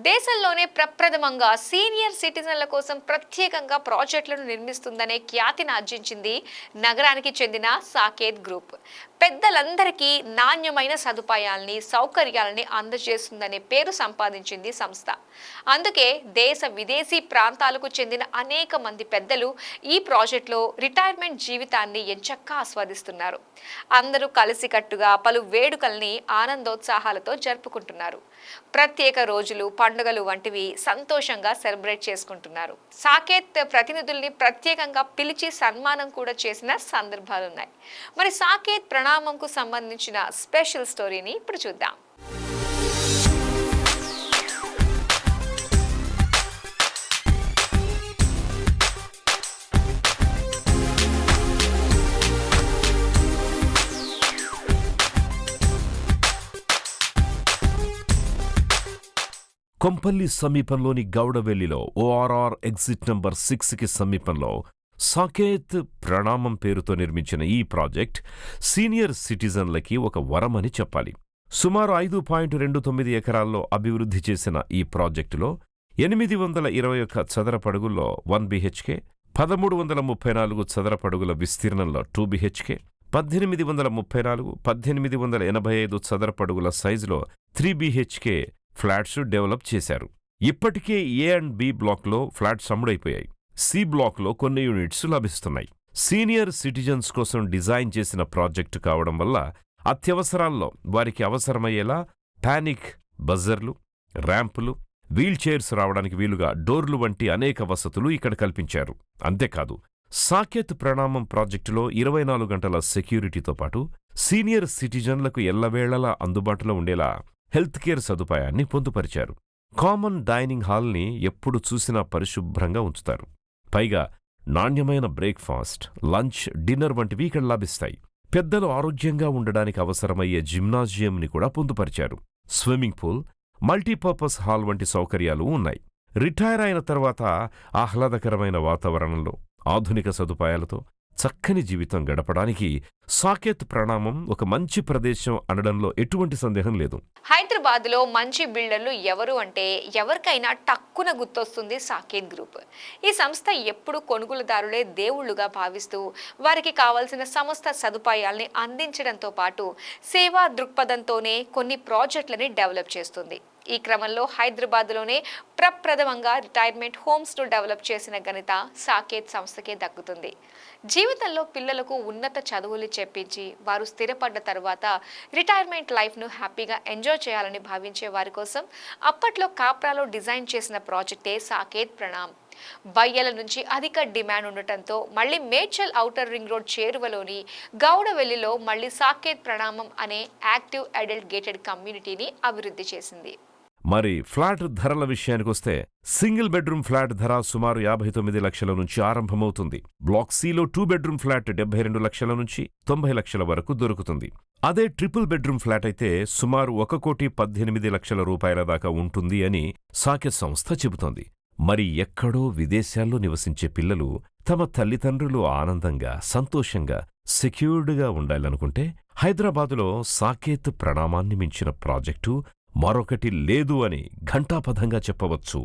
దేశంలోనే ప్రప్రథమంగా సీనియర్ సిటిజన్ల కోసం ప్రత్యేకంగా ప్రాజెక్టులను నిర్మిస్తుందనే ఖ్యాతిని ఆర్జించింది నగరానికి చెందిన సాకేత్ గ్రూప్. పెద్దలందరికీ నాణ్యమైన సదుపాయాల్ని, సౌకర్యాలని అందజేస్తుందనే పేరు సంపాదించింది సంస్థ. అందుకే దేశ విదేశీ ప్రాంతాలకు చెందిన అనేక మంది పెద్దలు ఈ ప్రాజెక్టులో రిటైర్మెంట్ జీవితాన్ని ఎంచక్కా ఆస్వాదిస్తున్నారు. అందరూ కలిసికట్టుగా పలు వేడుకల్ని ఆనందోత్సాహాలతో జరుపుకుంటున్నారు. ప్రత్యేక రోజులు, పండుగలు వంటివి సంతోషంగా సెలబ్రేట్ చేసుకుంటున్నారు. సాకేత్ ప్రతినిధుల్ని ప్రత్యేకంగా పిలిచి సన్మానం కూడా చేసిన సందర్భాలున్నాయి. మరి సాకేత్ ప్రణామంకు సంబంధించిన స్పెషల్ స్టోరీని ఇప్పుడు చూద్దాం. కొంపల్లి సమీపంలోని గౌడవెల్లిలో ఓఆర్ఆర్ ఎగ్జిట్ నంబర్ 6కి సమీపంలో సాకేత్ ప్రణామం పేరుతో నిర్మించిన ఈ ప్రాజెక్ట్ సీనియర్ సిటిజన్లకి ఒక వరమని చెప్పాలి. సుమారు 5.29 ఎకరాల్లో అభివృద్ధి చేసిన ఈ ప్రాజెక్టులో 821 చదరపడుగుల్లో 1 BHK, 1334 చదరపడుగుల విస్తీర్ణంలో 2 BHK, 1834, 1885 చదరపడుగుల సైజులో 3 BHK ఫ్లాట్స్ డెవలప్ చేశారు. ఇప్పటికే ఏ అండ్ బి బ్లాక్లో ఫ్లాట్స్ అమ్ముడైపోయాయి. సి బ్లాక్లో కొన్ని యూనిట్స్ లభిస్తున్నాయి. సీనియర్ సిటిజన్స్ కోసం డిజైన్ చేసిన ప్రాజెక్టు కావడం వల్ల అత్యవసరాల్లో వారికి అవసరమయ్యేలా పానిక్ బజర్లు, ర్యాంపులు, వీల్ చైర్స్ రావడానికి వీలుగా డోర్లు వంటి అనేక వసతులు ఇక్కడ కల్పించారు. అంతేకాదు, సాకేత్ ప్రణామం ప్రాజెక్టులో 24 గంటల సెక్యూరిటీతో పాటు సీనియర్ సిటిజన్లకు ఎల్లవేళలా అందుబాటులో ఉండేలా హెల్త్ కేర్ సదుపాయాన్ని పొందుపరిచారు. కామన్ డైనింగ్ హాల్ని ఎప్పుడు చూసినా పరిశుభ్రంగా ఉంచుతారు. పైగా నాణ్యమైన బ్రేక్ఫాస్ట్, లంచ్, డిన్నర్ వంటివి ఇక్కడ లభిస్తాయి. పెద్దలు ఆరోగ్యంగా ఉండడానికి అవసరమయ్యే జిమ్నాజియంని కూడా పొందుపరిచారు. స్విమ్మింగ్ పూల్, మల్టీపర్పస్ హాల్ వంటి సౌకర్యాలు ఉన్నాయి. రిటైర్ అయిన తర్వాత ఆహ్లాదకరమైన వాతావరణంలో, ఆధునిక సదుపాయాలతో చక్కని జీవితం గడపడానికి సాకేత్ ప్రణామం ఒక మంచి ప్రదేశం అనడంలో ఎటువంటి సందేహం లేదు. హైదరాబాద్లో మంచి బిల్డర్లు ఎవరు అంటే ఎవరికైనా టక్కున గుర్తొస్తుంది సాకేత్ గ్రూప్. ఈ సంస్థ ఎప్పుడు కొనుగోలుదారులే దేవుళ్లుగా భావిస్తూ వారికి కావాల్సిన సమస్త సదుపాయాల్ని అందించడంతో పాటు సేవా దృక్పథంతోనే కొన్ని ప్రాజెక్టులని డెవలప్ చేస్తుంది. ఈ క్రమంలో హైదరాబాద్లోనే ప్రప్రథమంగా రిటైర్మెంట్ హోమ్స్ను డెవలప్ చేసిన ఘనత సాకేత్ సంస్థకే దక్కుతుంది. జీవితంలో పిల్లలకు ఉన్నత చదువులు చెప్పించి వారు స్థిరపడ్డ తరువాత రిటైర్మెంట్ లైఫ్ను హ్యాపీగా ఎంజాయ్ చేయాలని భావించే వారి కోసం అప్పట్లో కాప్రాలో డిజైన్ చేసిన ప్రాజెక్టే సాకేత్ ప్రణామ్. బయ్యల నుంచి అధిక డిమాండ్ ఉండటంతో మళ్లీ మేడ్చల్ ఔటర్ రింగ్ రోడ్ చేరువలోని గౌడవెల్లిలో మళ్లీ సాకేత్ ప్రణామం అనే యాక్టివ్ అడల్ట్ గేటెడ్ కమ్యూనిటీని అభివృద్ధి చేసింది. మరి ఫ్లాట్ ధరల విషయానికొస్తే సింగిల్ బెడ్రూమ్ ఫ్లాట్ ధర సుమారు 59 లక్షల నుంచి ఆరంభమవుతుంది. బ్లాక్ సిలో 2 బెడ్రూమ్ ఫ్లాట్ 72 లక్షల నుంచి 90 లక్షల వరకు దొరుకుతుంది. అదే ట్రిపుల్ బెడ్రూమ్ ఫ్లాట్ అయితే సుమారు 1,18 లక్షల రూపాయల దాకా ఉంటుంది అని సాకేత్ సంస్థ చెబుతోంది. మరి ఎక్కడో విదేశాల్లో నివసించే పిల్లలు తమ తల్లిదండ్రులు ఆనందంగా, సంతోషంగా, సెక్యూర్డ్గా ఉండాలనుకుంటే హైదరాబాదులో సాకేత్ ప్రణామాన్ని మించిన ప్రాజెక్టు మరొకటి లేదు అని ఘంటాపథంగా చెప్పవచ్చు.